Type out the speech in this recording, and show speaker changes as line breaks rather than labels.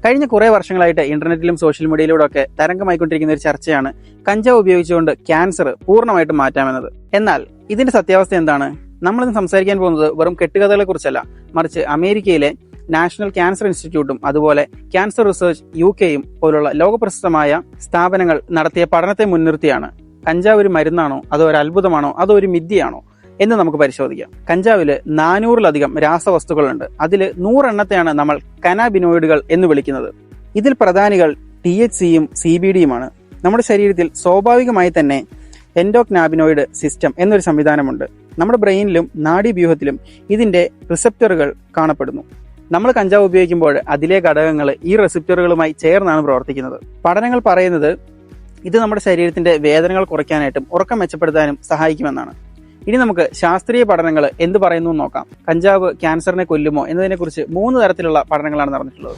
കഴിഞ്ഞ കുറേ വർഷങ്ങളായിട്ട് ഇന്റർനെറ്റിലും സോഷ്യൽ മീഡിയയിലൂടെ ഒക്കെ തരംഗമായിക്കൊണ്ടിരിക്കുന്ന ഒരു ചർച്ചയാണ് കഞ്ചാവ് ഉപയോഗിച്ചുകൊണ്ട് ക്യാൻസർ പൂർണ്ണമായിട്ടും മാറ്റാമെന്നത്. എന്നാൽ ഇതിന്റെ സത്യാവസ്ഥ എന്താണ്? നമ്മളിന്ന് സംസാരിക്കാൻ പോകുന്നത് വെറും കെട്ടുകഥകളെ കുറിച്ചല്ല, മറിച്ച് അമേരിക്കയിലെ നാഷണൽ ക്യാൻസർ ഇൻസ്റ്റിറ്റ്യൂട്ടും അതുപോലെ ക്യാൻസർ റിസർച്ച് UK പോലുള്ള ലോകപ്രശസ്തമായ സ്ഥാപനങ്ങൾ നടത്തിയ പഠനത്തെ മുൻനിർത്തിയാണ് കഞ്ചാവ് ഒരു മരുന്നാണോ, അതോ ഒരു അത്ഭുതമാണോ, അതോ ഒരു മിഥ്യയാണോ എന്ന് നമുക്ക് പരിശോധിക്കാം. കഞ്ചാവില് 400-ലധികം രാസവസ്തുക്കളുണ്ട്. അതിൽ 100 എണ്ണത്തെയാണ് നമ്മൾ കനാബിനോയിഡുകൾ എന്ന് വിളിക്കുന്നത്. ഇതിൽ പ്രധാനികൾ THCയും CBDയുമാണ്. നമ്മുടെ ശരീരത്തിൽ സ്വാഭാവികമായി തന്നെ എൻഡോക്നാബിനോയിഡ് സിസ്റ്റം എന്നൊരു സംവിധാനമുണ്ട്. നമ്മുടെ ബ്രെയിനിലും നാഡീവ്യൂഹത്തിലും ഇതിന്റെ റിസപ്റ്ററുകൾ കാണപ്പെടുന്നു. നമ്മൾ കഞ്ചാവ് ഉപയോഗിക്കുമ്പോൾ അതിലെ ഘടകങ്ങൾ ഈ റിസപ്റ്ററുകളുമായി ചേർന്നാണ് പ്രവർത്തിക്കുന്നത്. പഠനങ്ങൾ പറയുന്നത് ഇത് നമ്മുടെ ശരീരത്തിന്റെ വേദനകൾ കുറയ്ക്കാനായിട്ടും ഉറക്കം മെച്ചപ്പെടുത്താനും സഹായിക്കുമെന്നാണ്. ഇനി നമുക്ക് ശാസ്ത്രീയ പഠനങ്ങൾ എന്ത് പറയുന്നു നോക്കാം. കഞ്ചാവ് ക്യാൻസറിനെ കൊല്ലുമോ എന്നതിനെക്കുറിച്ച് 3 തരത്തിലുള്ള പഠനങ്ങളാണ് നടന്നിട്ടുള്ളത്.